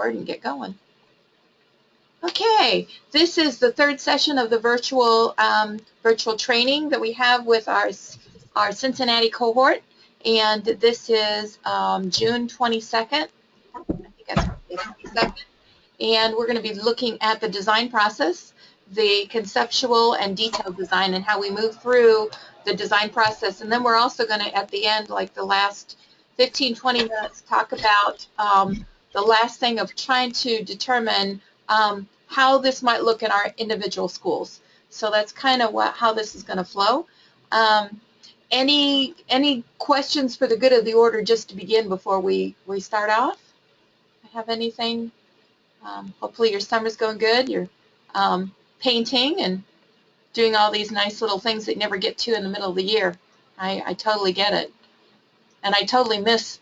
and get going. Okay, this is the third session of the virtual training that we have with our Cincinnati cohort, and this is June 22nd. I think that's the 22nd, and we're going to be looking at the design process, the conceptual and detailed design, and how we move through the design process. And then we're also going to, at the end, like the last 15-20 minutes, talk about the last thing of trying to determine how this might look in our individual schools. So that's kind of how this is going to flow. Any questions for the good of the order just to begin before we start off? Have anything? Hopefully your summer's going good. You're painting and doing all these nice little things that you never get to in the middle of the year. I totally get it. And I totally miss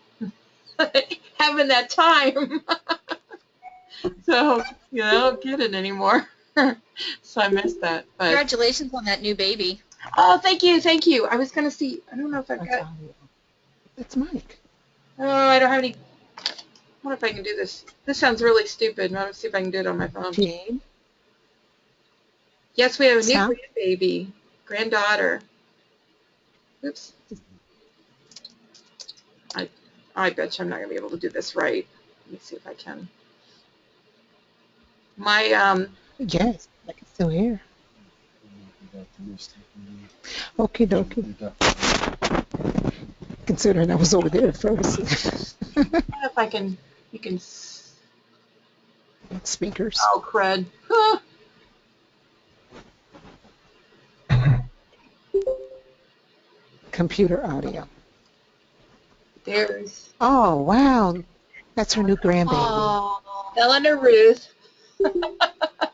having that time. So, you know, I don't get it anymore. So I miss that. But congratulations on that new baby. Oh, thank you, thank you. I was going to see, I don't know if I've got. It's Mike. Oh, I don't have any. I wonder if I can do this. This sounds really stupid. Let's see if I can do it on my phone. Jane? Yes, we have a new grandbaby, granddaughter. Oops. I bet you I'm not going to be able to do this right. Let me see if I can. My Yes, I can still hear. Okie dokie. Considering I was over there first. If I can, you can. Speakers. Oh, crud. Huh. Computer audio. There's. Oh, wow. That's her new grandbaby. Oh, Eleanor Ruth.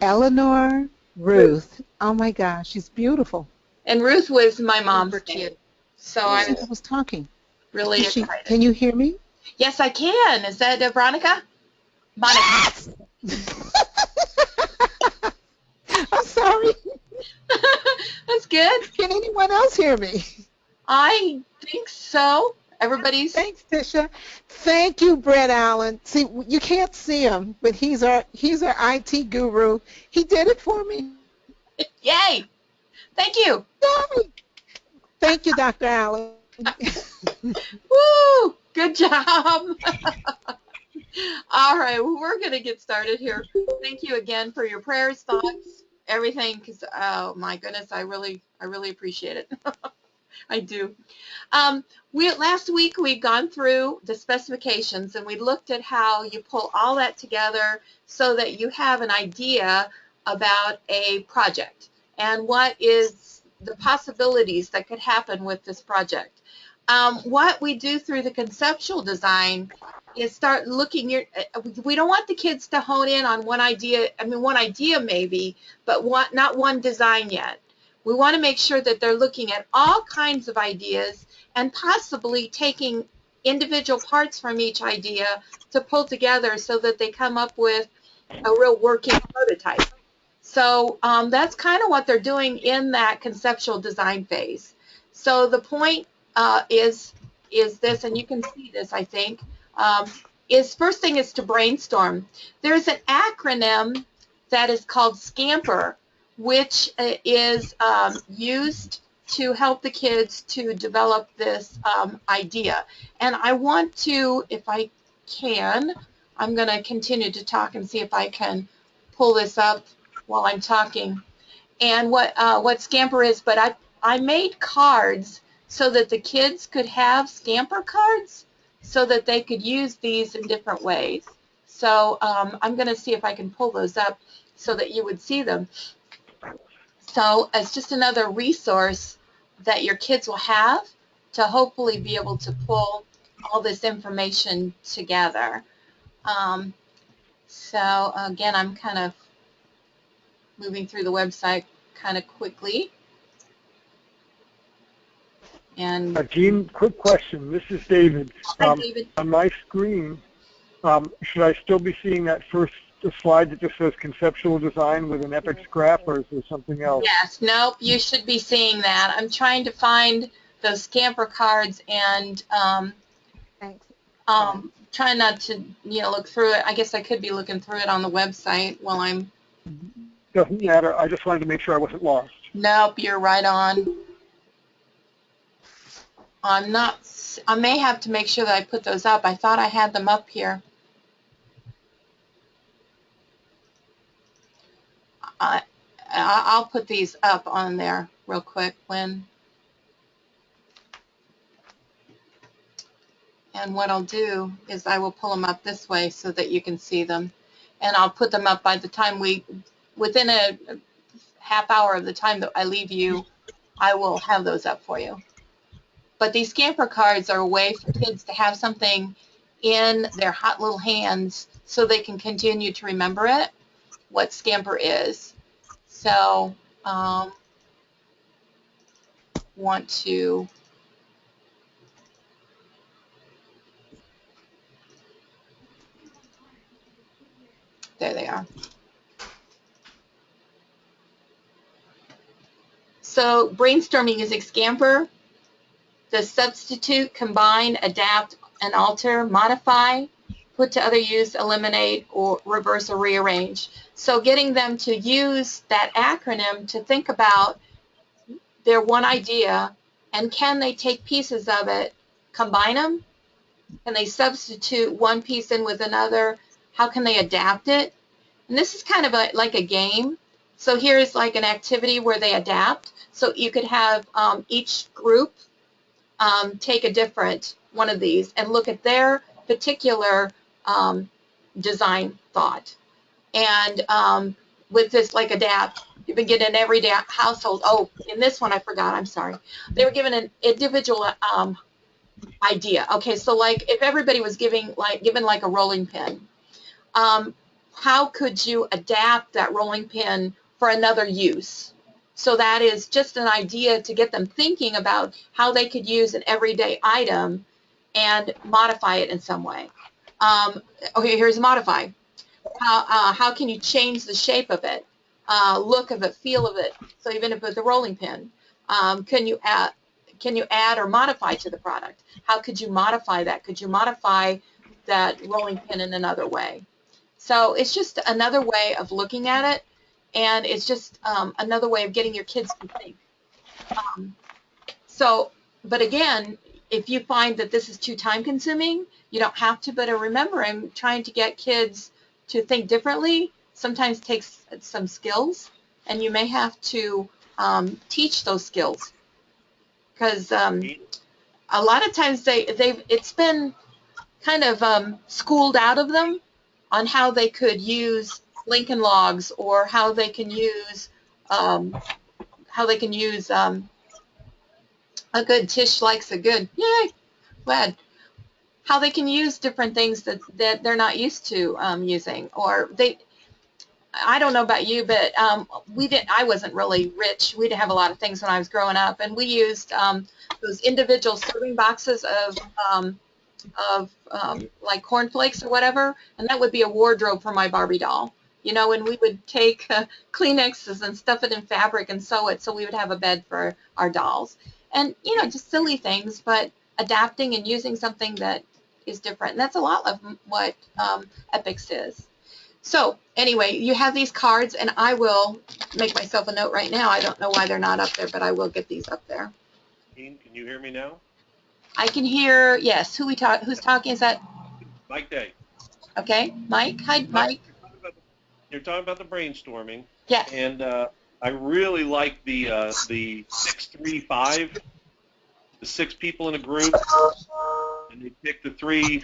Eleanor Ruth. Oh, my gosh. She's beautiful. And Ruth was my mom's name. So I was talking. Really excited. Can you hear me? Yes, I can. Is that Veronica? Monica. I'm sorry. That's good. Can anyone else hear me? I think so. Everybody's. Thanks, Tisha. Thank you, Brett Allen. See, you can't see him, but he's our IT guru. He did it for me. Yay! Thank you. Yay! Thank you, Dr. Allen. Woo! Good job. All right, well, we're going to get started here. Thank you again for your prayers, thoughts, everything, because, oh, my goodness, I really appreciate it. I do. Last week, we'd gone through the specifications, and we looked at how you pull all that together so that you have an idea about a project and what is the possibilities that could happen with this project. What we do through the conceptual design is start looking. We don't want the kids to hone in on one idea. I mean, one idea maybe, but not one design yet. We want to make sure that they're looking at all kinds of ideas and possibly taking individual parts from each idea to pull together so that they come up with a real working prototype. So that's kind of what they're doing in that conceptual design phase. So the point is this, and you can see this, I think, first thing is to brainstorm. There's an acronym that is called SCAMPER, which is used to help the kids to develop this idea. And I want to, if I can, I'm going to continue to talk and see if I can pull this up while I'm talking. And what SCAMPER is, but I made cards so that the kids could have SCAMPER cards so that they could use these in different ways. So I'm going to see if I can pull those up so that you would see them. So it's just another resource that your kids will have to hopefully be able to pull all this information together. So again, I'm kind of moving through the website kind of quickly. And Jean, quick question. This is David. Hi, David. On my screen, should I still be seeing that first slide that just says conceptual design with an epic scrap, or is there something else? Yes, nope, you should be seeing that. I'm trying to find those SCAMPER cards and trying not to, look through it. I guess I could be looking through it on the website while I'm. Doesn't matter. I just wanted to make sure I wasn't lost. Nope, you're right on. I'm not. I may have to make sure that I put those up. I thought I had them up here. I'll put these up on there real quick and what I'll do is I will pull them up this way so that you can see them, and I'll put them up by the time within a half hour of the time that I leave you, I will have those up for you. But these Scamper cards are a way for kids to have something in their hot little hands so they can continue to remember it, what Scamper is. So, want to there they are. So brainstorming using Scamper, the substitute, combine, adapt, and alter, modify, put to other use, eliminate, or reverse or rearrange. So getting them to use that acronym to think about their one idea, and can they take pieces of it, combine them? Can they substitute one piece in with another? How can they adapt it? And this is kind of like a game. So here's like an activity where they adapt. So you could have each group take a different one of these and look at their particular design thought. And with this like adapt, you've been getting in every household. Oh, in this one I forgot, I'm sorry. They were given an individual idea. Okay, so like if everybody was given like a rolling pin, how could you adapt that rolling pin for another use? So that is just an idea to get them thinking about how they could use an everyday item and modify it in some way. Okay, here's modify. How can you change the shape of it, look of it, feel of it? So even if it's a rolling pin, can you add or modify to the product? How could you modify that? Could you modify that rolling pin in another way? So it's just another way of looking at it, and it's just another way of getting your kids to think. But again, if you find that this is too time-consuming, you don't have to, but remembering trying to get kids to think differently sometimes takes some skills, and you may have to teach those skills, because a lot of times it's been kind of schooled out of them on how they could use Lincoln Logs, or how they can use a good Tish likes a good, yay, glad. How they can use different things that they're not used to using, or I don't know about you, but I wasn't really rich. We didn't have a lot of things when I was growing up, and we used those individual serving boxes of like cornflakes or whatever, and that would be a wardrobe for my Barbie doll. And we would take Kleenexes and stuff it in fabric and sew it so we would have a bed for our dolls. And, just silly things, but adapting and using something that is different. And that's a lot of what Epics is. So anyway, you have these cards, and I will make myself a note right now. I don't know why they're not up there, but I will get these up there. Can you hear me now? I can hear, yes. Who's talking? Is that Mike Day. Okay, Mike. Hi, Mike. You're talking about the brainstorming. Yes. And I really like the 6-3-5. The 6 people in a group, and they pick the 3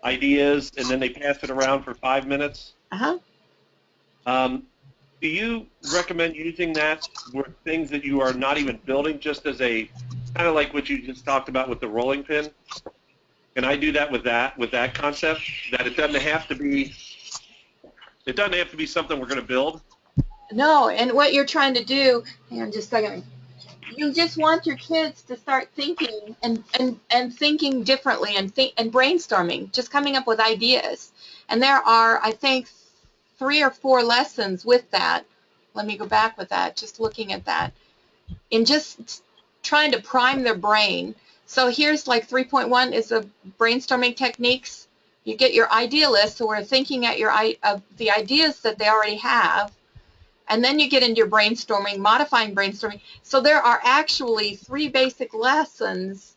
ideas, and then they pass it around for 5 minutes. Uh-huh. Do you recommend using that with things that you are not even building, just as a kind of like what you just talked about with the rolling pin? Can I do that with that concept? That it doesn't have to be something we're going to build? No, and what you're trying to do, hang on just a second. You just want your kids to start thinking and thinking differently and brainstorming, just coming up with ideas. And there are, I think, 3 or 4 lessons with that. Let me go back with that, just looking at that. In just trying to prime their brain. So here's like 3.1 is the brainstorming techniques You get your idea list, so we're thinking at of the ideas that they already have, and then you get into your brainstorming, modifying brainstorming. So there are actually 3 basic lessons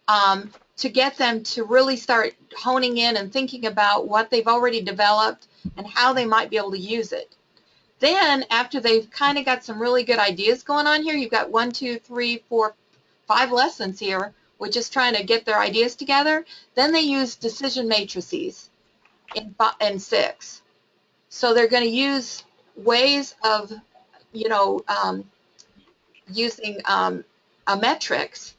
to get them to really start honing in and thinking about what they've already developed and how they might be able to use it. Then, after they've kind of got some really good ideas going on here, you've got 1, 2, 3, 4, 5 lessons here, which is trying to get their ideas together. Then they use decision matrices in 6. So they're going to use ways of, using a metrics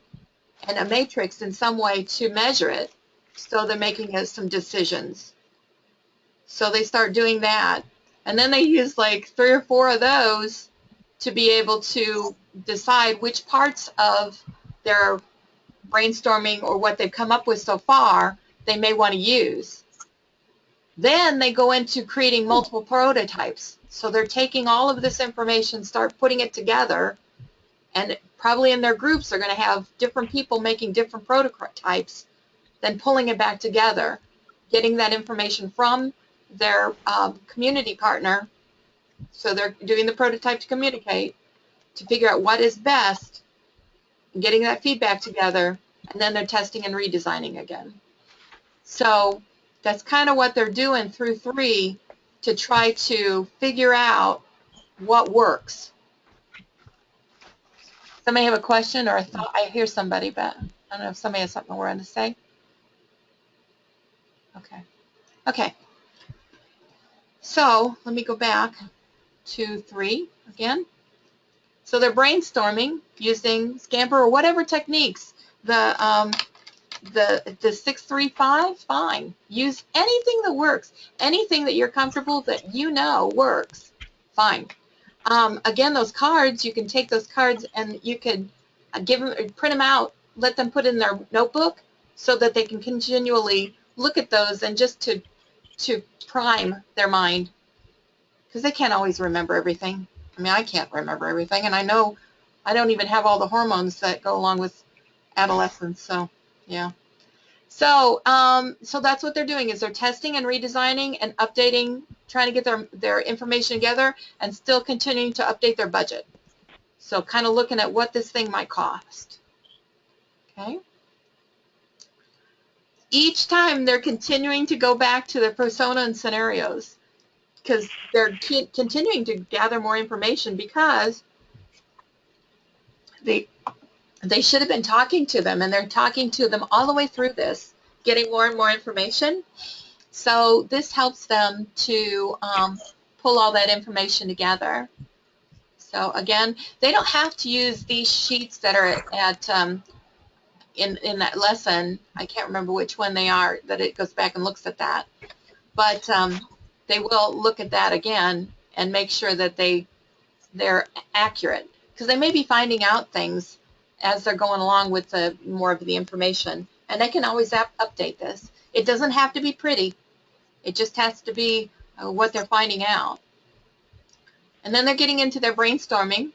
and a matrix in some way to measure it. So they're making some decisions. So they start doing that. And then they use like 3 or 4 of those to be able to decide which parts of their brainstorming or what they've come up with so far they may want to use. Then they go into creating multiple prototypes. So they're taking all of this information, start putting it together, and probably in their groups they're going to have different people making different prototypes, then pulling it back together, getting that information from their community partner. So they're doing the prototype to communicate, to figure out what is best, and getting that feedback together, and then they're testing and redesigning again. So that's kind of what they're doing through 3 to try to figure out what works. Somebody have a question or a thought? I hear somebody, but I don't know if somebody has something we're going to say. Okay. Okay. So let me go back to 3 again. So they're brainstorming using Scamper or whatever techniques. The 635, fine. Use anything that works. Anything that you're comfortable that you know works, fine. Again, those cards, you can take those cards and you could print them out, let them put in their notebook so that they can continually look at those and just to prime their mind, because they can't always remember everything. I mean, I can't remember everything, and I know I don't even have all the hormones that go along with adolescence, so yeah. So so that's what they're doing, is they're testing and redesigning and updating, trying to get their information together and still continuing to update their budget. So kind of looking at what this thing might cost. Okay. Each time they're continuing to go back to their persona and scenarios, because they're continuing to gather more information, because they should have been talking to them, and they're talking to them all the way through this, getting more and more information. So this helps them to pull all that information together. So again, they don't have to use these sheets that are at in that lesson. I can't remember which one they are, that it goes back and looks at that. But they will look at that again and make sure that they're accurate, because they may be finding out things as they're going along with more of the information. And they can always update this. It doesn't have to be pretty. It just has to be what they're finding out. And then they're getting into their brainstorming,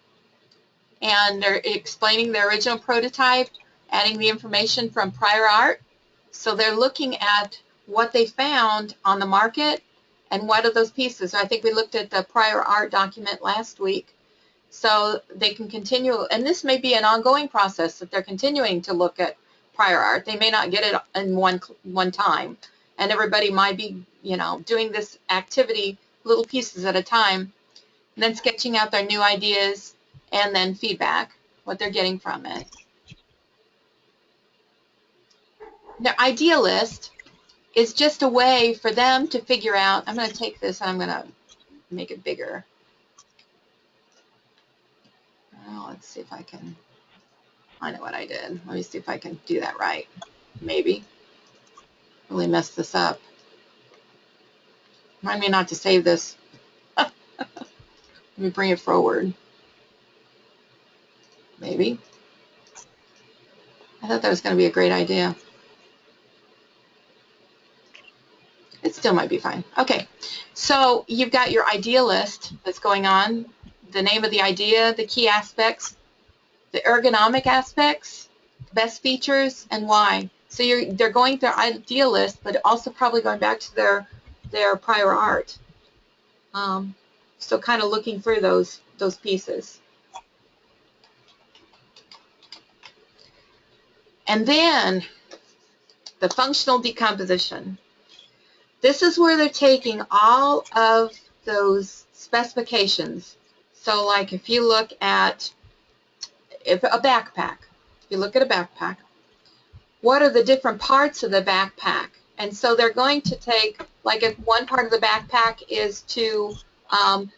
and they're explaining their original prototype, adding the information from prior art. So they're looking at what they found on the market and what are those pieces. I think we looked at the prior art document last week. So they can continue, and this may be an ongoing process that they're continuing to look at prior art. They may not get it in one time, and everybody might be, doing this activity little pieces at a time, and then sketching out their new ideas, and then feedback, what they're getting from it. Their idea list is just a way for them to figure out. I'm going to take this and I'm going to make it bigger. Well, let's see if I can. I know what I did. Let me see if I can do that right. Maybe. Really messed this up. Remind me not to save this. Let me bring it forward. Maybe. I thought that was going to be a great idea. It still might be fine. Okay, so you've got your idea list that's going on, the name of the idea, the key aspects, the ergonomic aspects, best features, and why. So they're going through idea list, but also probably going back to their prior art. So kind of looking through those pieces. And then the functional decomposition. This is where they're taking all of those specifications. So like if you look at a backpack, if you look at a backpack, what are the different parts of the backpack? And so they're going to take, like if one part of the backpack is to,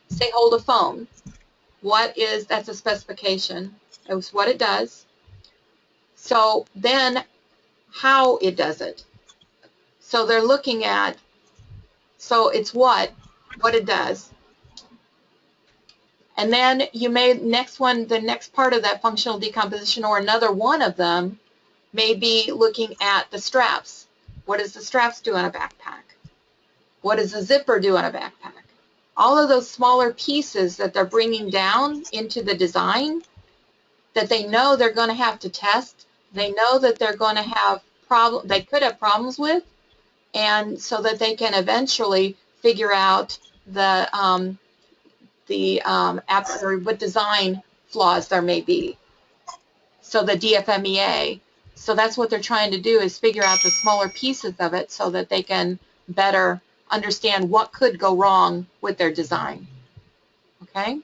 say, hold a phone, that's a specification. It's what it does. So then how it does it. So they're looking at, so it's what it does. And then you may, the next part of that functional decomposition, or another one of them, may be looking at the straps. What does the straps do on a backpack? What does the zipper do on a backpack? All of those smaller pieces that they're bringing down into the design that they know they're going to have to test, they know that they're going to have they could have problems with, and so that they can eventually figure out what design flaws there may be. So the DFMEA. So that's what they're trying to do, is figure out the smaller pieces of it so that they can better understand what could go wrong with their design. Okay?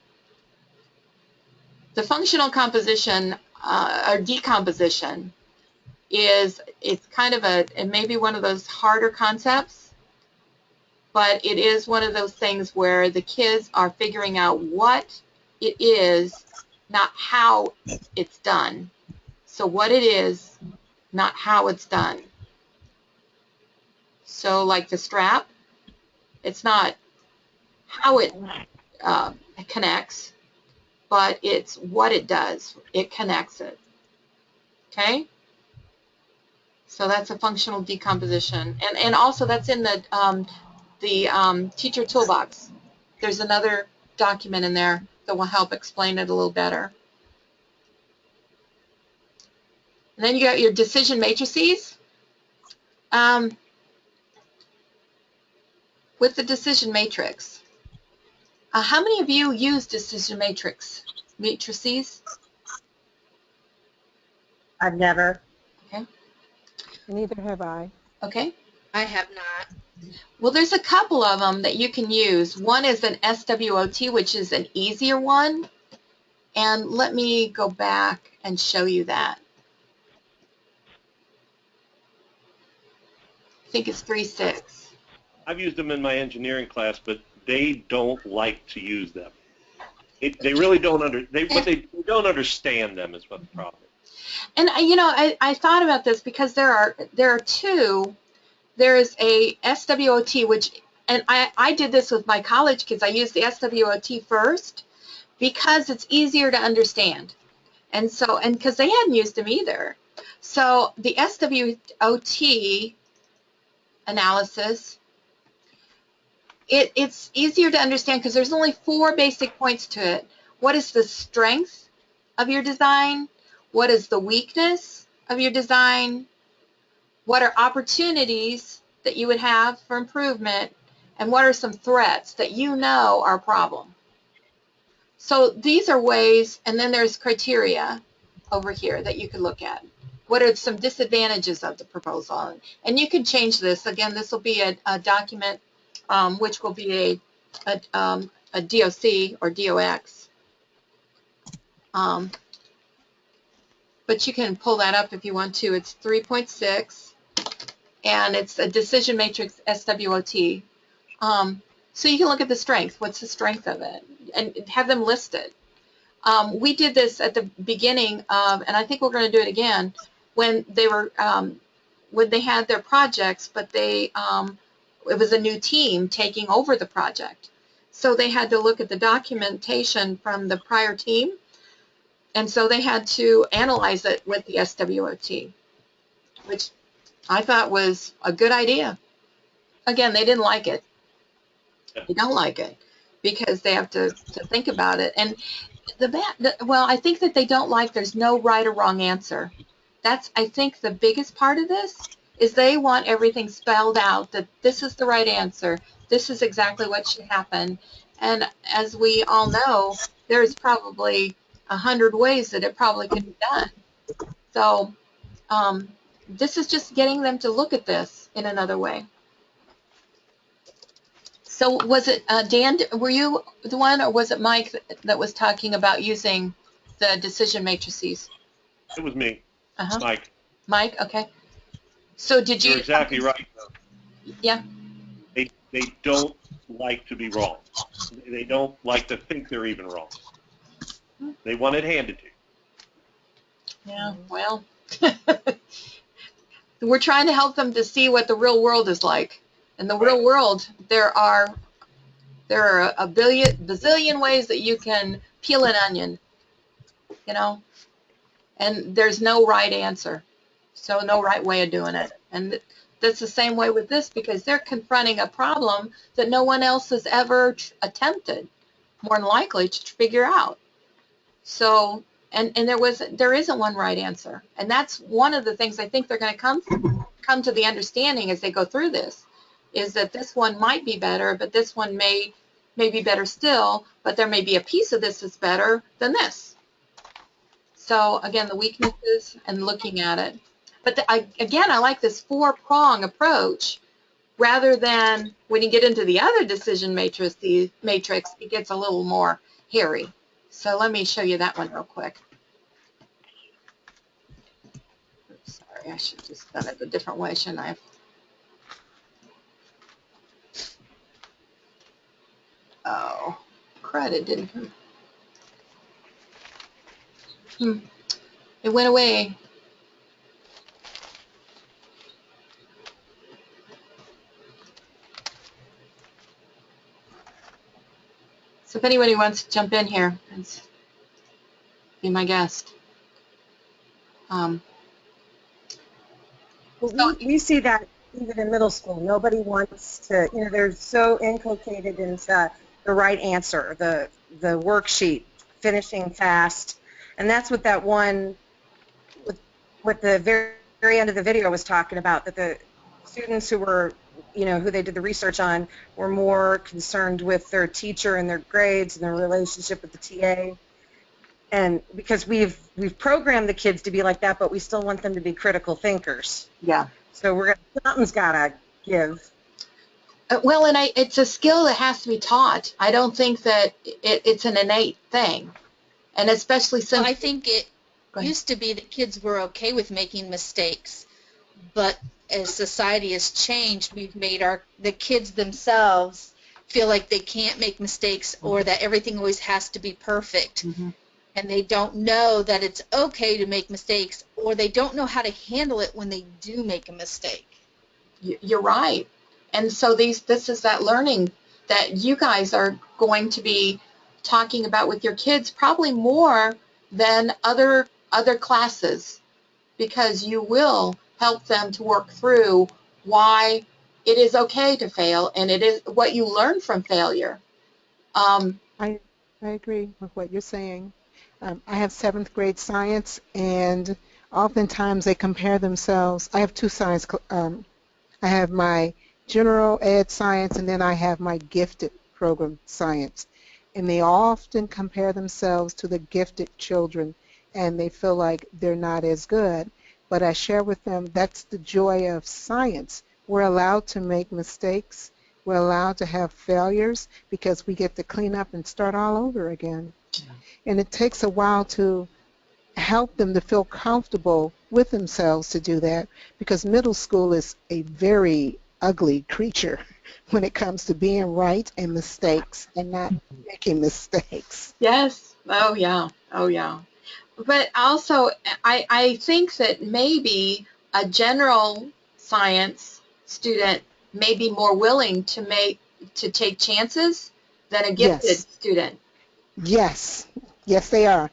The functional composition or decomposition it's kind of it may be one of those harder concepts, but it is one of those things where the kids are figuring out what it is, not how it's done. So what it is, not how it's done. So like the strap, it's not how it connects, but it's what it does. It connects it. Okay? So that's a functional decomposition. And also that's in the teacher toolbox. There's another document in there that will help explain it a little better. And then you got your decision matrices. With the decision matrix, how many of you use decision matrices? I've never. Okay. Neither have I. Okay. I have not. Well, there's a couple of them that you can use. One is an SWOT, which is an easier one. And let me go back and show you that. I think it's 3.6. I've used them in my engineering class, but they don't like to use them. They really don't they don't understand them is what the problem is. And you know, I thought about this because there are two. There is a SWOT, which, and I did this with my college kids. I used the SWOT first because it's easier to understand, and because they hadn't used them either. So the SWOT analysis, it's easier to understand because there's only 4 basic points to it. What is the strength of your design? What is the weakness of your design? What are opportunities that you would have for improvement? And what are some threats that you know are a problem? So these are ways, and then there's criteria over here that you could look at. What are some disadvantages of the proposal? And you can change this. Again, this will be a document which will be a DOC or DOX. But you can pull that up if you want to. It's 3.6, and it's a decision matrix SWOT. So you can look at the strength. What's the strength of it? And have them listed. We did this at the beginning of, and I think we're going to do it again, when they were when they had their projects, but it was a new team taking over the project. So they had to look at the documentation from the prior team, and so they had to analyze it with the SWOT, which I thought was a good idea. Again, they didn't like it. They don't like it because they have to think about it. And well, I think that they don't like there's no right or wrong answer. that's, I think, the biggest part of this is they want everything spelled out, that this is the right answer, this is exactly what should happen. And as we all know, there's probably 100 ways that it probably could be done. So this is just getting them to look at this in another way. So was it, Dan, were you the one, or was it Mike that was talking about using the decision matrices? It was me, Uh-huh. Mike. Mike, okay. So did you? You're exactly right. Yeah. They don't like to be wrong. They don't like to think they're even wrong. They want it handed to you. Yeah, well, we're trying to help them to see what the real world is like. In the real world, there are a bazillion ways that you can peel an onion, you know, and there's no right answer. So no right way of doing it. And that's the same way with this, because they're confronting a problem that no one else has ever attempted, more than likely, to figure out. So, and there isn't one right answer. And that's one of the things I think they're going to come to the understanding as they go through this, is that this one might be better, but this one may be better still, but there may be a piece of this that's better than this. So again, the weaknesses and looking at it. But again, I like this 4-prong approach rather than when you get into the other decision matrix, it gets a little more hairy. So let me show you that one real quick. Oops, sorry, I should have just done it a different way, shouldn't I? Oh, crud, it didn't come. It went away. So if anybody wants to jump in here and be my guest. Well, we see that even in middle school. Nobody wants to, they're so inculcated into the right answer, the worksheet, finishing fast. And that's what that one, with the very end of the video was talking about, that the students who were, who they did the research on were more concerned with their teacher and their grades and their relationship with the TA. And because we've programmed the kids to be like that, but we still want them to be critical thinkers. Yeah. So something's got to give. Well, and it's a skill that has to be taught. I don't think that it's an innate thing, and especially since Well, I think it used to be that kids were okay with making mistakes, but as society has changed, we've made the kids themselves feel like they can't make mistakes, or that everything always has to be perfect. Mm-hmm. And they don't know that it's okay to make mistakes, or they don't know how to handle it when they do make a mistake. You're right. And so this is that learning that you guys are going to be talking about with your kids probably more than other classes, because you will help them to work through why it is okay to fail, and it is what you learn from failure. I agree with what you're saying. I have 7th grade science, and oftentimes they compare themselves. I have 2 science. I have my general ed science, and then I have my gifted program science. And they often compare themselves to the gifted children, and they feel like they're not as good. But I share with them that's the joy of science. We're allowed to make mistakes. We're allowed to have failures, because we get to clean up and start all over again. And it takes a while to help them to feel comfortable with themselves to do that, because middle school is a very ugly creature when it comes to being right and mistakes and not making mistakes. Yes. Oh, yeah. Oh, yeah. But also, I think that maybe a general science student may be more willing to take chances than a gifted Yes. student. Yes. Yes, they are.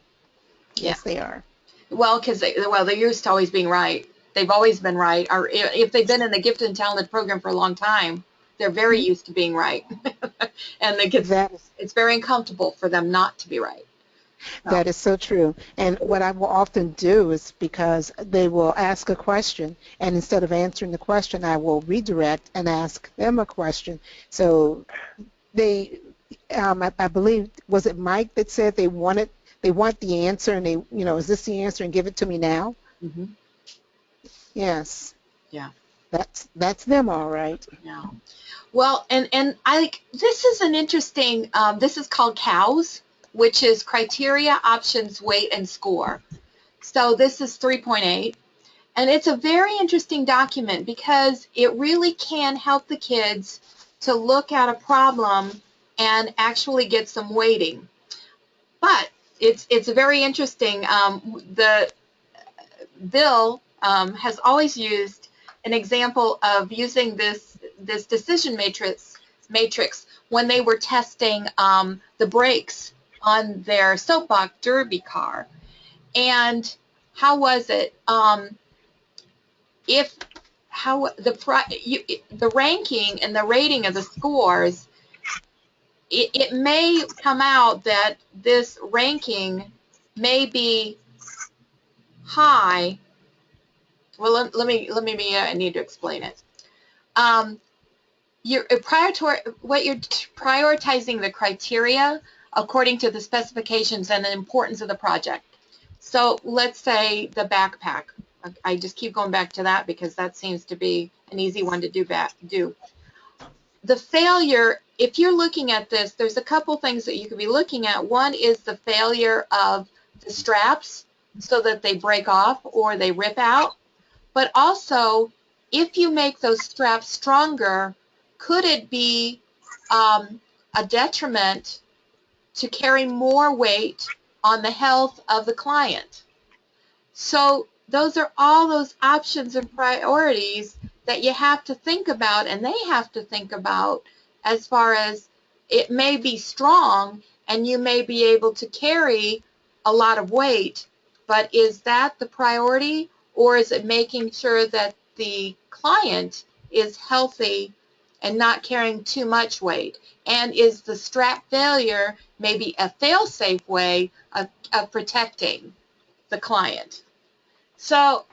Yeah. Yes, they are. Well, because they're used to always being right. They've always been right. Or if they've been in the gifted and talented program for a long time, they're very used to being right. And it's very uncomfortable for them not to be right. That is so true. And what I will often do is because they will ask a question, and instead of answering the question, I will redirect and ask them a question. So they, I believe, was it Mike that said they want the answer, and is this the answer, and give it to me now? Mm-hmm. Yes. Yeah. That's them, all right. Yeah. Well, and this is an interesting. This is called COWS, which is criteria, options, weight, and score. So this is 3.8. And it's a very interesting document because it really can help the kids to look at a problem and actually get some weighting. But it's very interesting. The Bill has always used an example of using this decision matrix when they were testing the brakes on their soapbox derby car. And how was it? If how the ranking and the rating of the scores, it may come out that this ranking may be high. Well, let me I need to explain it. You're prioritizing the criteria according to the specifications and the importance of the project. So let's say the backpack. I just keep going back to that because that seems to be an easy one to do. The failure, if you're looking at this, there's a couple things that you could be looking at. One is the failure of the straps so that they break off or they rip out. But also, if you make those straps stronger, could it be a detriment to carry more weight on the health of the client? So those are all those options and priorities that you have to think about, and they have to think about, as far as it may be strong and you may be able to carry a lot of weight, but is that the priority, or is it making sure that the client is healthy and not carrying too much weight? And is the strap failure maybe a fail-safe way of protecting the client? So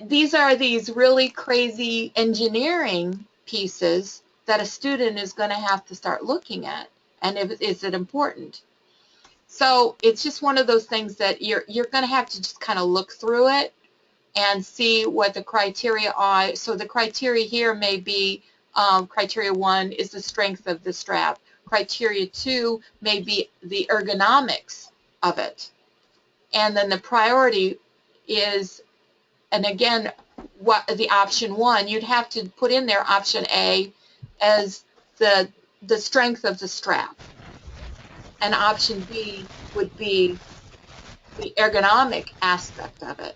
these are these really crazy engineering pieces that a student is going to have to start looking at. And is it important? So it's just one of those things that you're going to have to just kind of look through it and see what the criteria are. So the criteria here may be criteria 1 is the strength of the strap. Criteria 2 may be the ergonomics of it. And then the priority is, and again, what the option 1, you'd have to put in there option A as the strength of the strap. And option B would be the ergonomic aspect of it.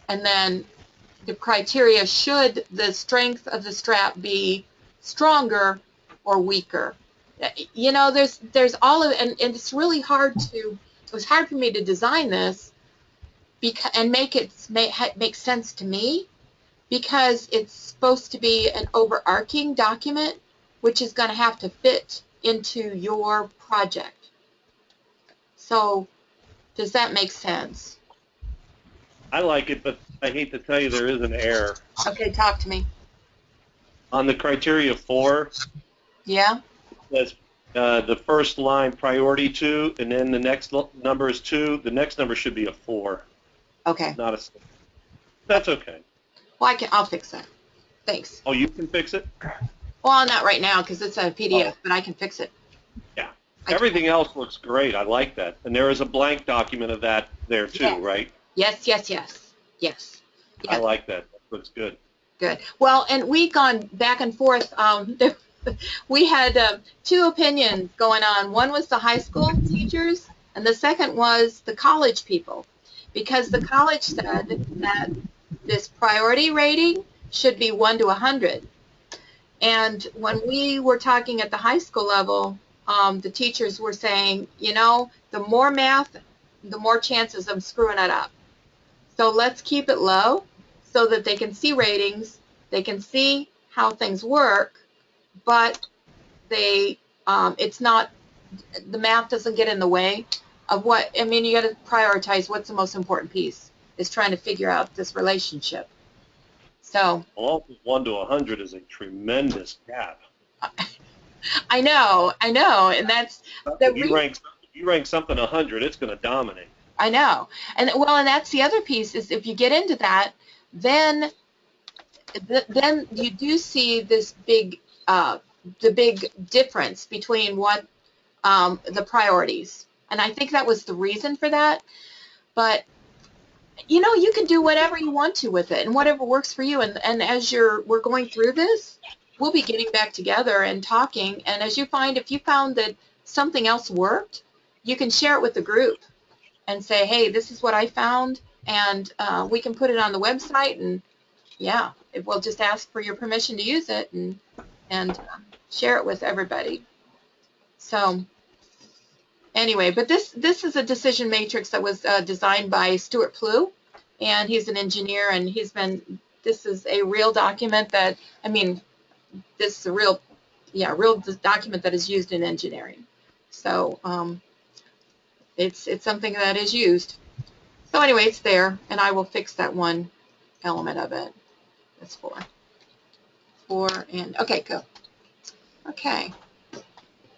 And then the criteria, should the strength of the strap be stronger or weaker? There's all of it, and it's really hard it was hard for me to design this and make sense to me, because it's supposed to be an overarching document which is going to have to fit into your project. So does that make sense? I like it, but I hate to tell you there is an error. Okay, talk to me. On the criteria 4, Yeah? it says the first line priority 2, and then the next number is 2. The next number should be a 4. Okay. Not a 6. That's okay. Well, I'll fix that. Thanks. Oh, you can fix it? Well, not right now because it's a PDF, but I can fix it. Yeah. Everything else looks great. I like that. And there is a blank document of that there too, Yes. right? Yes. I like that. That looks good. Good. Well, and we've gone back and forth. We had 2 opinions going on. One was the high school teachers, and the second was the college people, because the college said that this priority rating should be 1 to 100. And when we were talking at the high school level, the teachers were saying, the more math, the more chances of screwing it up. So let's keep it low so that they can see ratings, they can see how things work, but it's not, the math doesn't get in the way of what, I mean, you got to prioritize what's the most important piece, is trying to figure out this relationship. So. Well, 1 to 100 is a tremendous gap. I know, and that's If you rank something 100, it's going to dominate. I know, and well, and that's the other piece is if you get into that, then you do see this big, the big difference between what the priorities, and I think that was the reason for that. But you know, you can do whatever you want to with it, and whatever works for you. And as we're going through this, we'll be getting back together and talking. And as you find, if you found that something else worked, you can share it with the group and say, hey, this is what I found, and we can put it on the website, and yeah, we'll just ask for your permission to use it and share it with everybody. So anyway, but this is a decision matrix that was designed by Stuart Plew, and he's an engineer, and this is a real document that, I mean, this is a real document that is used in engineering. So it's something that is used. So anyway, it's there, and I will fix that one element of it. That's 4, and okay, go. Okay.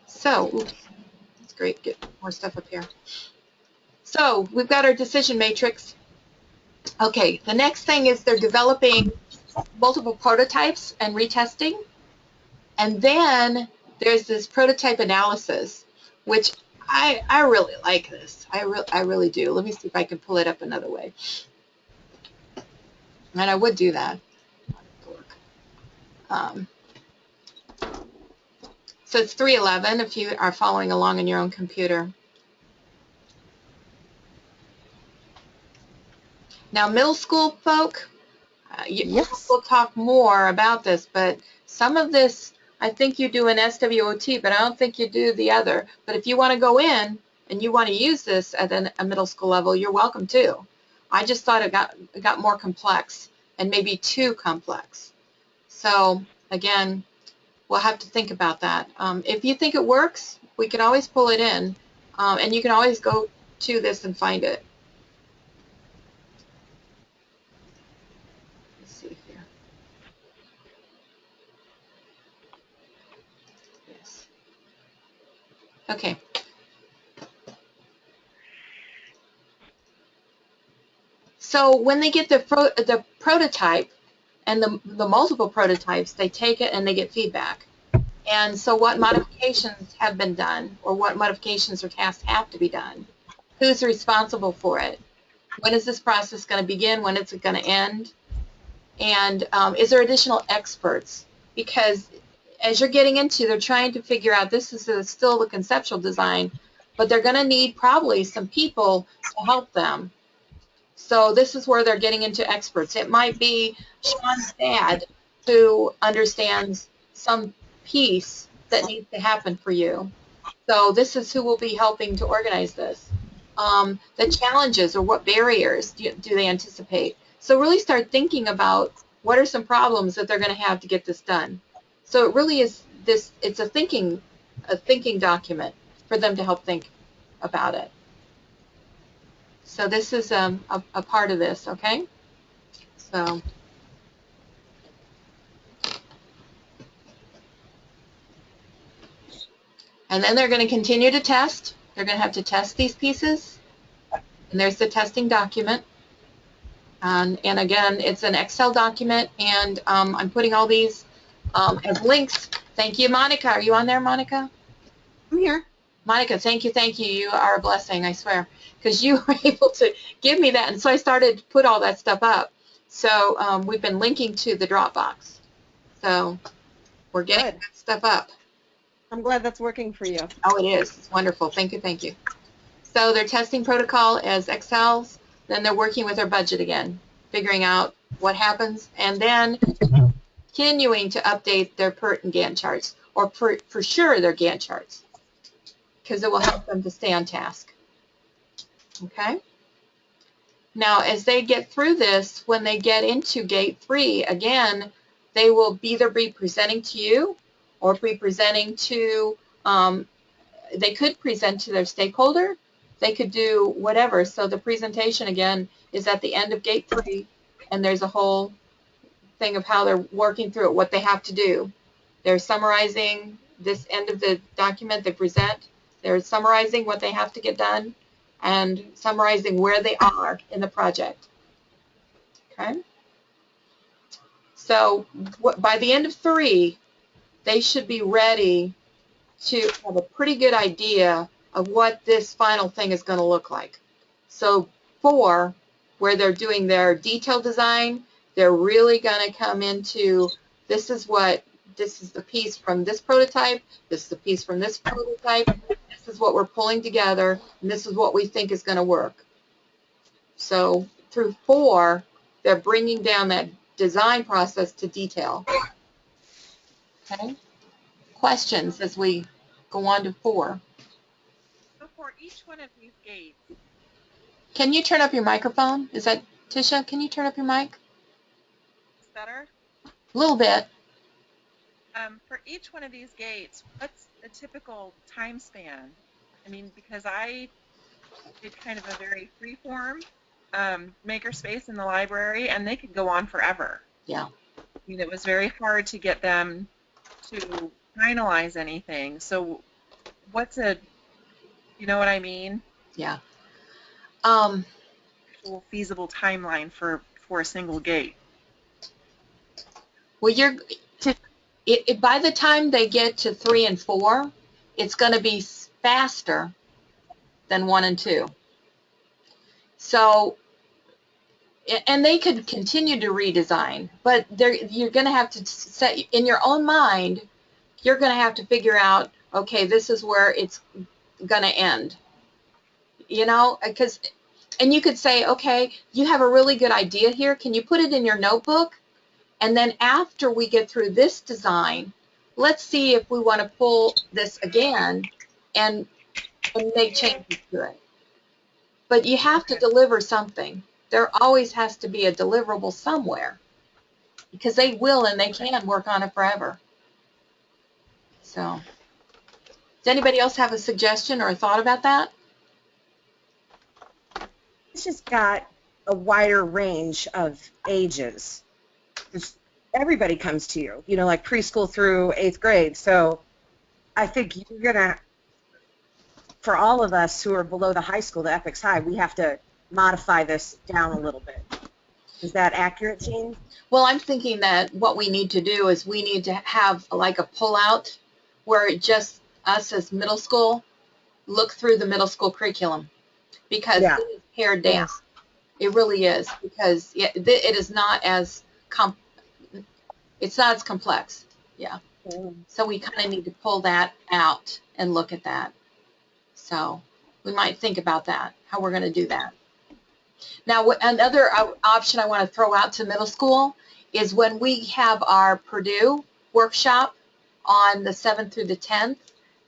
So, oops, it's great. Get more stuff up here. So we've got our decision matrix. Okay, the next thing is they're developing multiple prototypes and retesting, and then there's this prototype analysis, which I really like this. I really do. Let me see if I can pull it up another way. And I would do that. So it's 311 if you are following along on your own computer. Now, middle school folk, Yes. we'll talk more about this, but some of this, I think you do an SWOT, but I don't think you do the other. But if you want to go in and you want to use this at a middle school level, you're welcome to. I just thought it got more complex and maybe too complex. So again, we'll have to think about that. If you think it works, we can always pull it in, and you can always go to this and find it. Let's see here. Yes. Okay. So when they get the prototype and the multiple prototypes, they take it and they get feedback. And so what modifications have been done, or what modifications or tasks have to be done? Who's responsible for it? When is this process going to begin? When is it going to end? And is there additional experts? Because as you're getting into, they're trying to figure out, this is still the conceptual design, but they're going to need probably some people to help them. So this is where they're getting into experts. It might be Sean's dad who understands some piece that needs to happen for you. So this is who will be helping to organize this. The challenges or what barriers do they anticipate? So really start thinking about what are some problems that they're going to have to get this done. So it really is this, it's a thinking document for them to help think about it. So this is a part of this, okay? So. And then they're going to continue to test. They're going to have to test these pieces. And there's the testing document. And again, it's an Excel document, and I'm putting all these as links. Thank you, Monica. Are you on there, Monica? I'm here. Monica, thank you, thank you. You are a blessing, I swear, because you were able to give me that. And so I started to put all that stuff up. So we've been linking to the Dropbox. So we're getting that stuff up. I'm glad that's working for you. Oh, it is. It's wonderful. Thank you, thank you. So their testing protocol as Excels, then they're working with their budget again, figuring out what happens, and then continuing to update their PERT and Gantt charts, or for sure their Gantt charts, because it will help them to stay on task. Okay? Now, as they get through this, when they get into Gate 3, again, they will either be presenting to you or be presenting to, they could present to their stakeholder. They could do whatever. So the presentation, again, is at the end of gate 3, and there's a whole thing of how they're working through it, what they have to do. They're summarizing this end of the document they present. They're summarizing what they have to get done and summarizing where they are in the project. Okay? So by the end of 3, they should be ready to have a pretty good idea of what this final thing is going to look like. So 4, where they're doing their detailed design, they're really going to come into this is the piece from this prototype, this is the piece from this prototype, this is what we're pulling together, and this is what we think is going to work. So through 4, they're bringing down that design process to detail. Okay? Questions as we go on to 4. So for each one of these gates. Can you turn up your microphone? Is that Tisha? Can you turn up your mic? Is better? A little bit. For each one of these gates, what's a typical time span? I mean, because I did kind of a very free-form makerspace in the library, and they could go on forever. Yeah. I mean, it was very hard to get them to finalize anything. So what's you know what I mean? Yeah. Actual feasible timeline for a single gate. Well, by the time they get to 3 and 4, it's going to be faster than 1 and 2. So, and they could continue to redesign, but you're going to have to set in your own mind. You're going to have to figure out, okay, this is where it's going to end. You know, and you could say, okay, you have a really good idea here. Can you put it in your notebook? And then after we get through this design, let's see if we want to pull this again and make changes to it. But you have to deliver something. There always has to be a deliverable somewhere because they will and they can work on it forever. So, does anybody else have a suggestion or a thought about that? It's just got a wider range of ages. Everybody comes to you, you know, like preschool through 8th grade. So I think you're going to, for all of us who are below the high school, the Epics High, we have to modify this down a little bit. Is that accurate, Jean? Well, I'm thinking that what we need to do is we need to have like a pullout where just us as middle school look through the middle school curriculum because it is pared down. It really is because it is not as it's not as complex. Yeah. So we kind of need to pull that out and look at that. So we might think about that, how we're going to do that. Now, another option I want to throw out to middle school is when we have our Purdue workshop on the 7th through the 10th,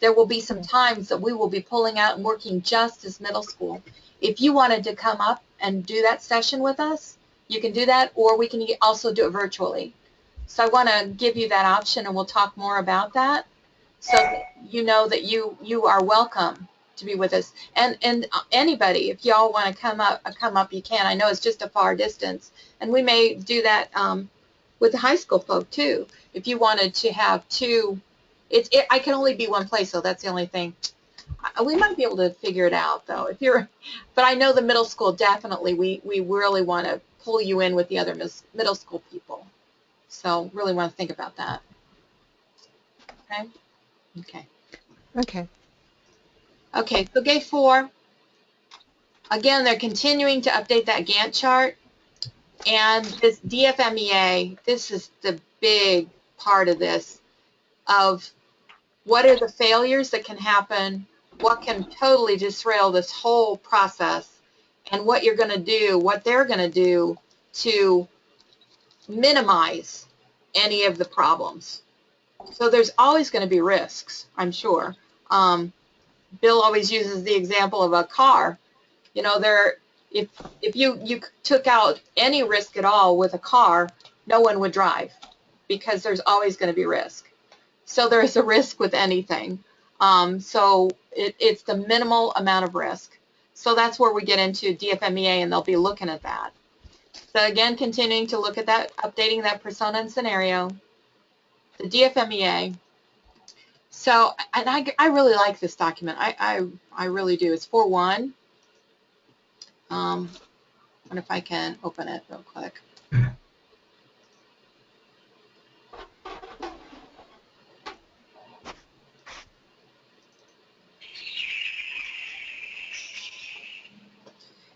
there will be some times that we will be pulling out and working just as middle school. If you wanted to come up and do that session with us, you can do that, or we can also do it virtually. So I want to give you that option, and we'll talk more about that so that you know that you are welcome to be with us. And anybody, if y'all want to come up, you can. I know it's just a far distance, and we may do that with the high school folk too. If you wanted to have two, I can only be one place, so that's the only thing. We might be able to figure it out though. But I know the middle school definitely. We really want to pull you in with the other middle school people. So really want to think about that. Okay. Okay. Okay. Okay, so gate 4, again, they're continuing to update that Gantt chart. And this DFMEA, this is the big part of this, of what are the failures that can happen, what can totally disrail this whole process, and what you're going to do, what they're going to do to minimize any of the problems. So there's always going to be risks, I'm sure. Bill always uses the example of a car. You know, if you took out any risk at all with a car, no one would drive because there's always going to be risk. So there is a risk with anything. So it's the minimal amount of risk. So that's where we get into DFMEA, and they'll be looking at that. So again, continuing to look at that, updating that persona and scenario, the DFMEA. So, and I really like this document. I really do. It's 4.1. I wonder if I can open it real quick.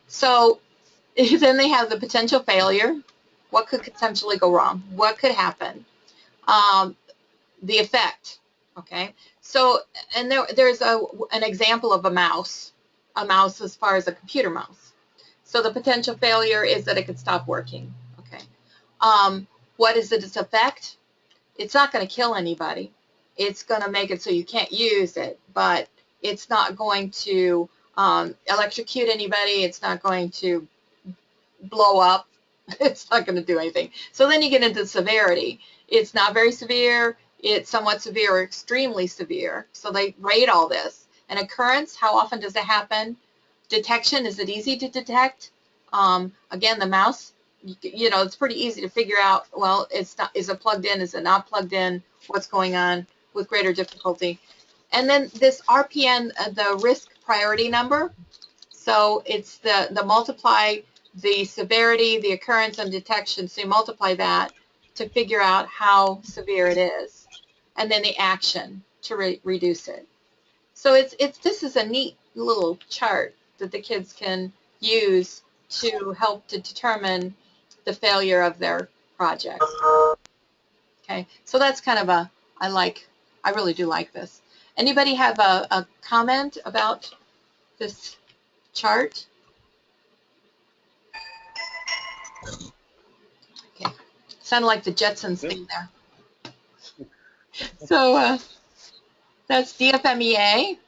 So then they have the potential failure. What could potentially go wrong? What could happen? The effect. Okay. So, and there's an example of a mouse as far as a computer mouse. So the potential failure is that it could stop working. Okay. What is its effect? It's not going to kill anybody. It's going to make it so you can't use it, but it's not going to electrocute anybody. It's not going to blow up. It's not going to do anything. So then you get into severity. It's not very severe. It's somewhat severe or extremely severe. So they rate all this. An occurrence, how often does it happen? Detection, is it easy to detect? Again, the mouse, you know, it's pretty easy to figure out, well, it's not, is it plugged in? Is it not plugged in? What's going on with greater difficulty? And then this RPN, the risk priority number. So it's the multiply the severity, the occurrence, and detection. So you multiply that to figure out how severe it is. And then the action to reduce it. So this is a neat little chart that the kids can use to help to determine the failure of their project. Okay, so that's kind of I really do like this. Anybody have a comment about this chart? Okay, sounded like the Jetsons thing there. So that's DFMEA.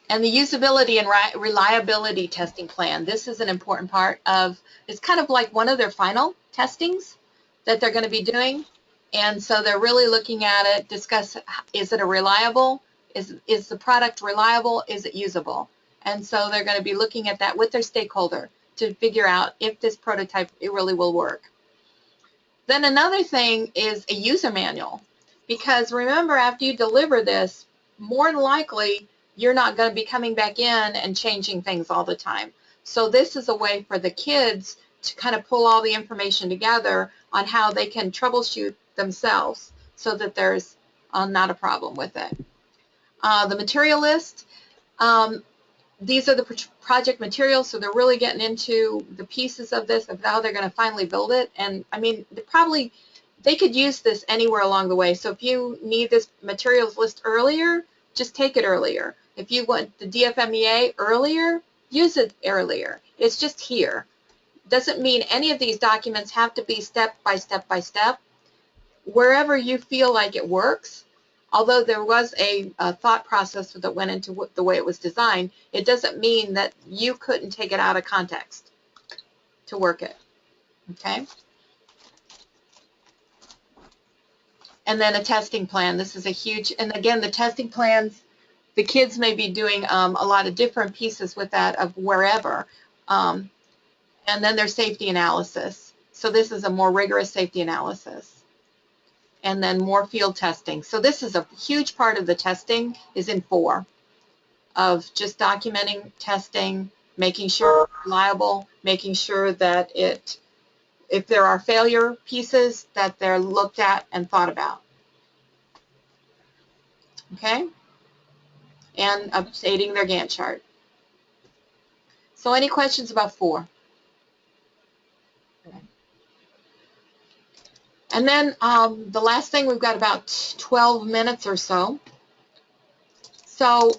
And the usability and reliability testing plan. This is an important part of, it's kind of like one of their final testings that they're going to be doing. And so they're really looking at it, discuss, is it a reliable, is the product reliable, is it usable? And so they're going to be looking at that with their stakeholder to figure out if this prototype, it really will work. Then another thing is a user manual. Because remember, after you deliver this, more than likely, you're not going to be coming back in and changing things all the time. So this is a way for the kids to kind of pull all the information together on how they can troubleshoot themselves so that there's not a problem with it. The material list, these are the project materials, so they're really getting into the pieces of this, of how they're going to finally build it. And I mean, they could use this anywhere along the way. So if you need this materials list earlier, just take it earlier. If you want the DFMEA earlier, use it earlier. It's just here. Doesn't mean any of these documents have to be step by step by step. Wherever you feel like it works, although there was a thought process that went into the way it was designed, it doesn't mean that you couldn't take it out of context to work it. Okay? And then a testing plan. This is a huge, and again, the testing plans, the kids may be doing a lot of different pieces with that of wherever. And then there's safety analysis. So this is a more rigorous safety analysis. And then more field testing. So this is a huge part of the testing is in 4, of just documenting testing, making sure it's reliable, making sure that if there are failure pieces, that they're looked at and thought about. Okay? And updating their Gantt chart. So any questions about 4? Okay. And then the last thing, we've got about 12 minutes or so. So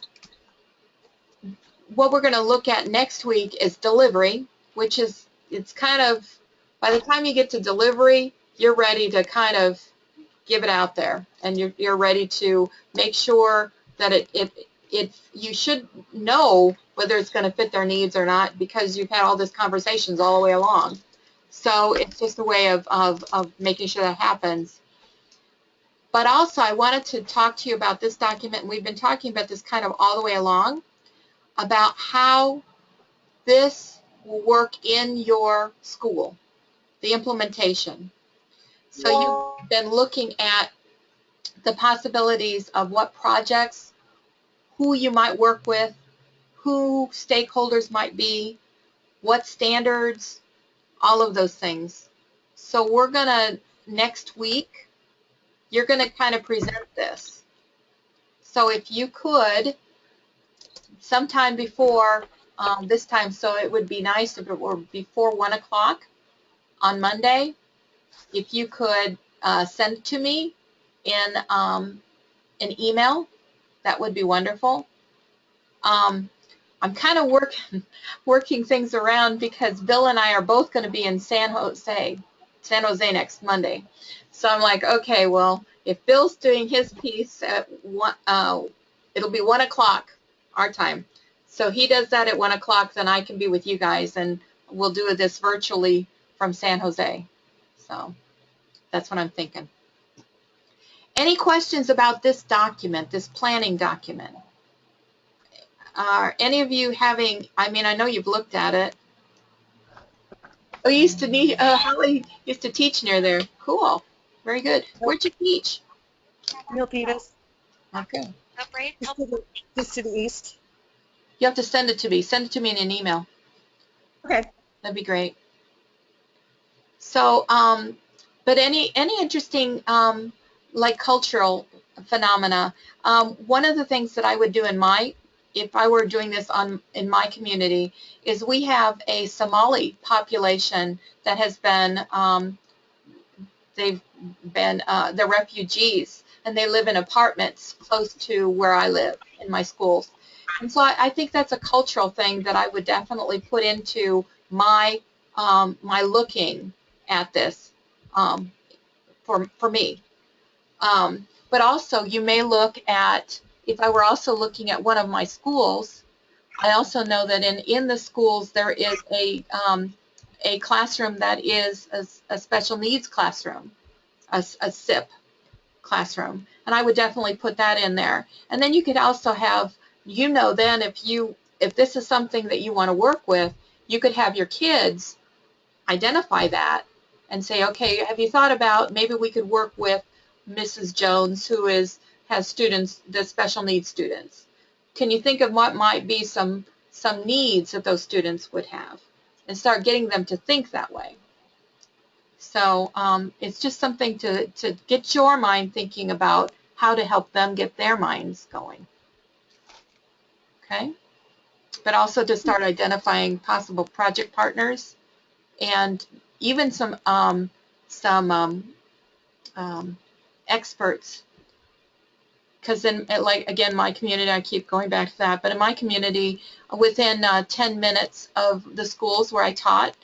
what we're going to look at next week is delivery, which is, it's kind of, by the time you get to delivery, you're ready to kind of give it out there, and you're ready to make sure that you should know whether it's going to fit their needs or not, because you've had all these conversations all the way along. So it's just a way of making sure that happens. But also, I wanted to talk to you about this document, and we've been talking about this kind of all the way along, about how this will work in your school, the implementation. So you've been looking at the possibilities of what projects, who you might work with, who stakeholders might be, what standards, all of those things. So we're going to, next week, you're going to kind of present this. So if you could, sometime before this time, so it would be nice if it were before 1 o'clock on Monday, if you could send it to me in an email, that would be wonderful. I'm kind of working things around because Bill and I are both going to be in San Jose next Monday. So I'm like, okay, well, if Bill's doing his piece at it'll be 1 o'clock our time. So he does that at 1 o'clock, then I can be with you guys, and we'll do this virtually from San Jose. So that's what I'm thinking. Any questions about this document, this planning document? Are any of you having, I mean, I know you've looked at it. Oh, you used to need, Holly used to teach near there. Cool. Very good. Where'd you teach? Milpitas, Okay. just to the east. You have to send it to me. Send it to me in an email. Okay. That'd be great. So, but any interesting, like cultural phenomena, one of the things that I would do if I were doing this in my community, is we have a Somali population that has been, they're refugees, and they live in apartments close to where I live in my schools. And so I think that's a cultural thing that I would definitely put into my looking at this for me. But also, you may look at, if I were also looking at one of my schools, I also know that in the schools there is a classroom that is a special needs classroom, a SIP classroom, and I would definitely put that in there. And then you could also have, then if this is something that you want to work with, you could have your kids identify that and say, okay, have you thought about maybe we could work with Mrs. Jones, who has students, the special needs students. Can you think of what might be some needs that those students would have, and start getting them to think that way? So it's just something to get your mind thinking about how to help them get their minds going. Okay? But also to start identifying possible project partners, and even some experts. Because again, my community, I keep going back to that, but in my community, within 10 minutes of the schools where I taught,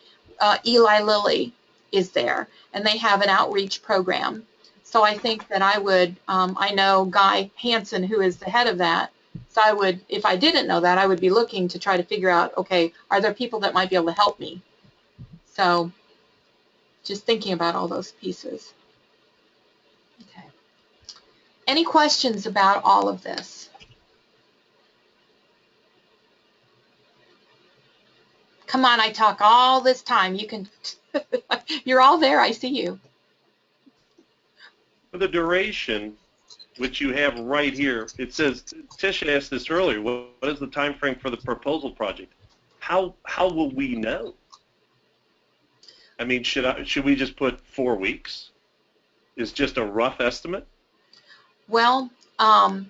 Eli Lilly is there, and they have an outreach program. So I think that I would, I know Guy Hansen, who is the head of that, so I would, if I didn't know that, I would be looking to try to figure out, okay, are there people that might be able to help me? So just thinking about all those pieces. Okay. Any questions about all of this? Come on, I talk all this time. You can, you're all there. I see you. For the duration, which you have right here, it says, Tisha asked this earlier, what is the time frame for the proposal project? How will we know? I mean, should we just put 4 weeks? Is just a rough estimate? Well, I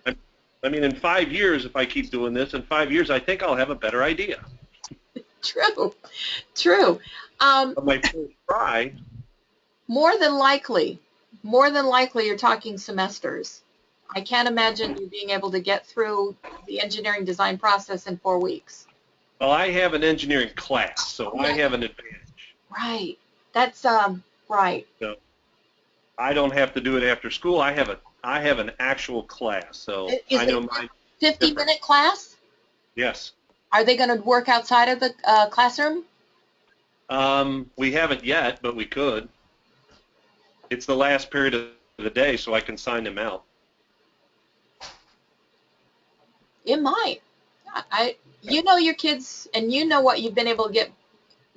mean, in 5 years, if I keep doing this, in 5 years, I think I'll have a better idea. True. But my first try. More than likely, you're talking semesters. I can't imagine you being able to get through the engineering design process in 4 weeks. Well, I have an engineering class, so I have an advantage. Right. That's right. So I don't have to do it after school. I have an actual class, so I know mine. 50-minute class? Yes. Are they going to work outside of the classroom? We haven't yet, but we could. It's the last period of the day so I can sign them out. It might. You know your kids, and you know what you've been able to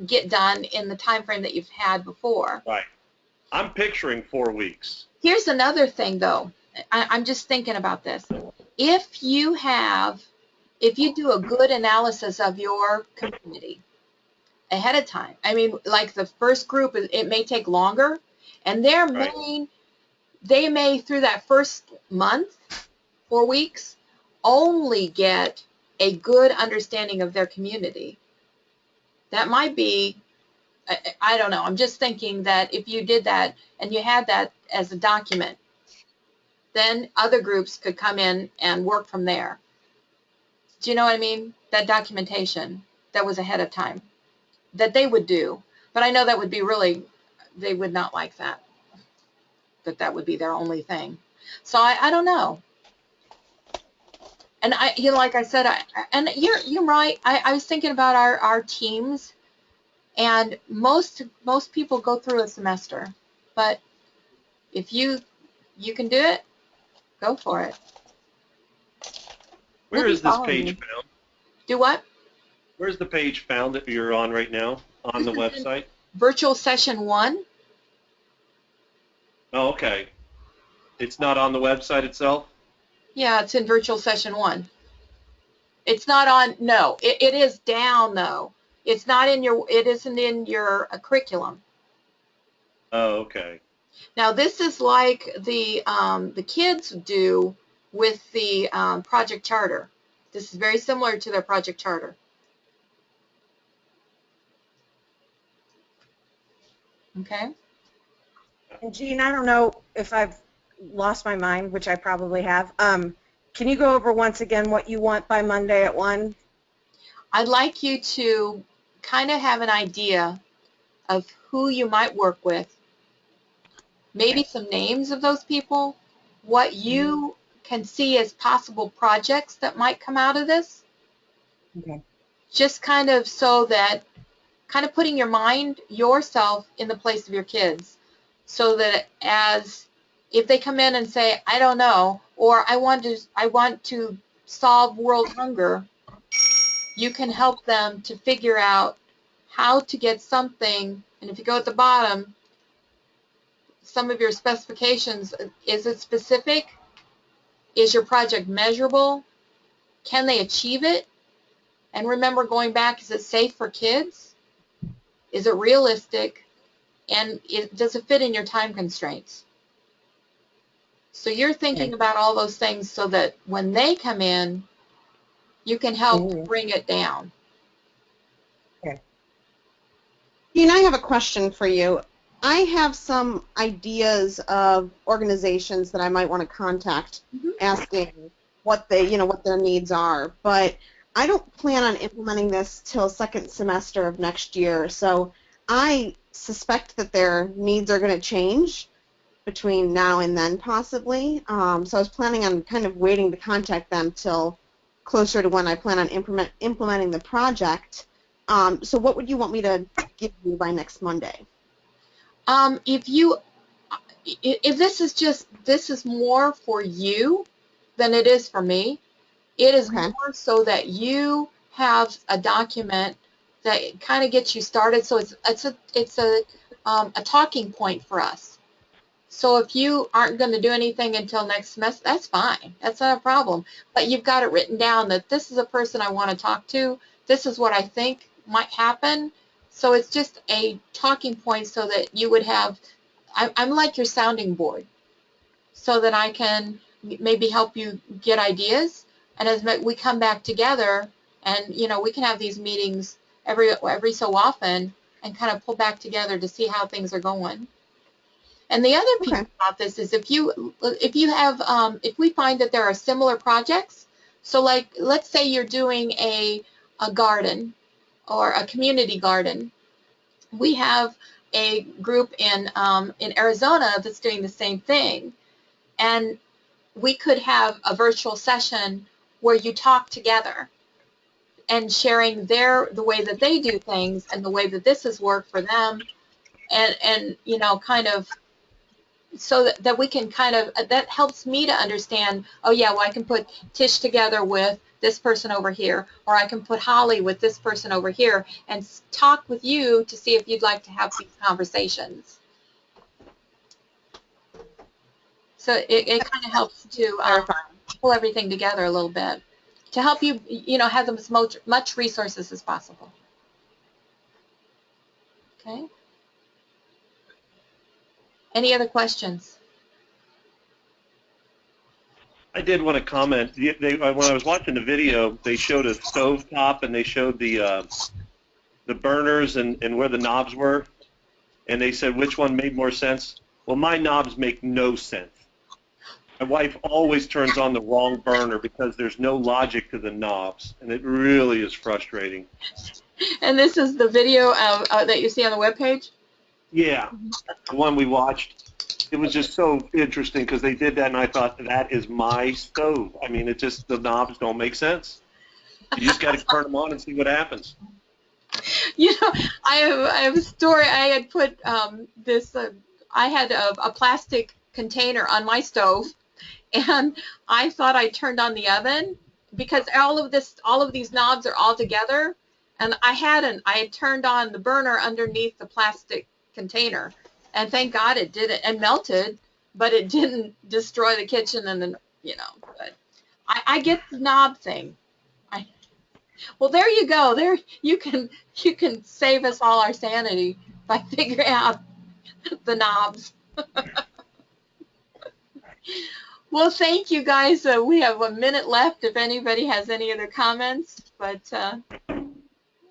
get done in the time frame that you've had before. Right. I'm picturing 4 weeks. Here's another thing, though. I'm just thinking about this. If you do a good analysis of your community ahead of time, I mean, like the first group, it may take longer, and they may through that first month, 4 weeks, only get a good understanding of their community. That might be, I don't know, I'm just thinking that if you did that and you had that as a document, then other groups could come in and work from there. Do you know what I mean? That documentation that was ahead of time that they would do. But I know that would be really, they would not like that. That would be their only thing. So I don't know. And like I said, and you're right. I was thinking about our teams, and most people go through a semester, but if you can do it, go for it. Where We'll is be this following page you. found? Do what? Where's the page found that you're on right now on the This is in website? Virtual session 1. Oh, okay. It's not on the website itself? Yeah, it's in virtual session 1. It's not on, no, it is down though. It's not in it isn't in your curriculum. Oh, okay. Now this is like the kids do with the project charter. This is very similar to their project charter. Okay. And Jean, I don't know if I've lost my mind, which I probably have. Can you go over once again what you want by Monday at 1? I'd like you to kind of have an idea of who you might work with, maybe some names of those people, what you can see as possible projects that might come out of this. Okay. Just kind of so that, kind of putting yourself in the place of your kids, so that if they come in and say, I don't know, or I want to solve world hunger, you can help them to figure out how to get something. And if you go at the bottom, some of your specifications, is it specific? Is your project measurable? Can they achieve it? And remember, going back, is it safe for kids? Is it realistic? And does it fit in your time constraints? So you're thinking about all those things so that when they come in, you can help bring it down. Okay. Jean, I have a question for you. I have some ideas of organizations that I might want to contact, asking what their needs are, but I don't plan on implementing this till second semester of next year, so I suspect that their needs are going to change between now and then, possibly. So I was planning on kind of waiting to contact them till closer to when I plan on implementing the project. So what would you want me to give you by next Monday? If this is more for you than it is for me. It is more so that you have a document that kind of gets you started. So it's a talking point for us. So if you aren't going to do anything until next semester, that's fine. That's not a problem. But you've got it written down that this is a person I want to talk to. This is what I think might happen. So it's just a talking point so that you would have, I'm like your sounding board, so that I can maybe help you get ideas. And as we come back together, and we can have these meetings every so often and kind of pull back together to see how things are going. And the other piece about this is if we find that there are similar projects, so like let's say you're doing a garden or a community garden. We have a group in Arizona that's doing the same thing, and we could have a virtual session where you talk together and sharing the way that they do things and the way that this has worked for them, and kind of so that we can kind of, that helps me to understand, oh yeah, well I can put Tish together with this person over here, or I can put Holly with this person over here, and talk with you to see if you'd like to have these conversations. So it kind of helps to pull everything together a little bit to help you, have as much resources as possible. Okay. Any other questions? I did want to comment. When I was watching the video, they showed a stove top and they showed the burners and where the knobs were, and they said which one made more sense. Well, my knobs make no sense. My wife always turns on the wrong burner because there's no logic to the knobs, and it really is frustrating. And this is the video that you see on the webpage? Yeah, the one we watched. It was just so interesting because they did that, and I thought, that is my stove. I mean, the knobs don't make sense. You just got to turn them on and see what happens. I have a story. I had put I had a plastic container on my stove, and I thought I turned on the oven because all of these knobs are all together, and I had turned on the burner underneath the plastic container, and thank God it did it and melted, but it didn't destroy the kitchen, and then but I get the knob thing. Well, there you go. There you can save us all our sanity by figuring out the knobs. Well, thank you guys. We have a minute left if anybody has any other comments, but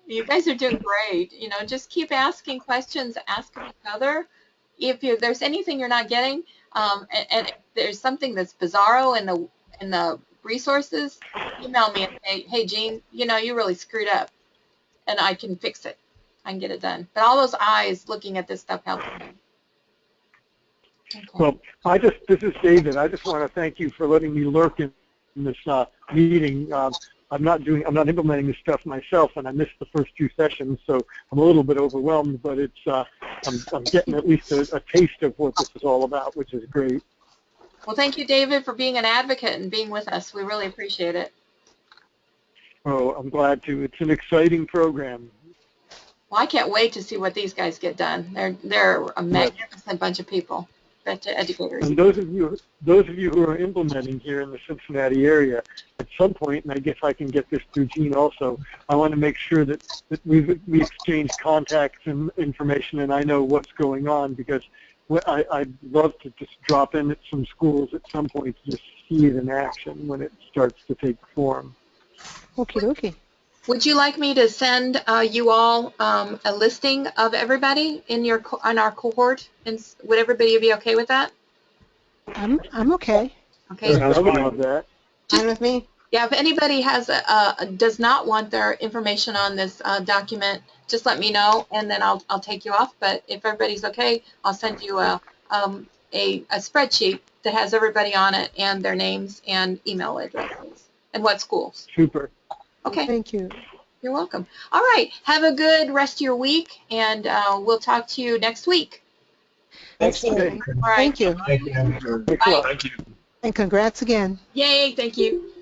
you guys are doing great. Just keep asking questions, ask each other. If there's anything you're not getting, and if there's something that's bizarro in the resources, email me and say, hey, Jean, you really screwed up, and I can fix it. I can get it done. But all those eyes looking at this stuff helps me. Okay. Well, this is David. I just want to thank you for letting me lurk in this meeting. I'm not implementing this stuff myself, and I missed the first 2 sessions, so I'm a little bit overwhelmed. But I'm getting at least a taste of what this is all about, which is great. Well, thank you, David, for being an advocate and being with us. We really appreciate it. Oh, I'm glad to. It's an exciting program. Well, I can't wait to see what these guys get done. They're a magnificent bunch of people. Educators. And those of you who are implementing here in the Cincinnati area, at some point, and I guess I can get this through Jean also, I want to make sure that we exchange contacts and information, and I know what's going on, because I'd love to just drop in at some schools at some point to just see it in action when it starts to take form. Okie dokie. Would you like me to send you all a listing of everybody on our cohort? And would everybody be okay with that? I'm okay. Okay. I would love that. Fine with me. Yeah. If anybody does not want their information on this document, just let me know, and then I'll take you off. But if everybody's okay, I'll send you a spreadsheet that has everybody on it and their names and email addresses and what schools. Super. Okay. Thank you. You're welcome. All right. Have a good rest of your week, and we'll talk to you next week. Thanks. Okay. All right. Thank you. Thanks a lot. Thank you. And congrats again. Yay. Thank you.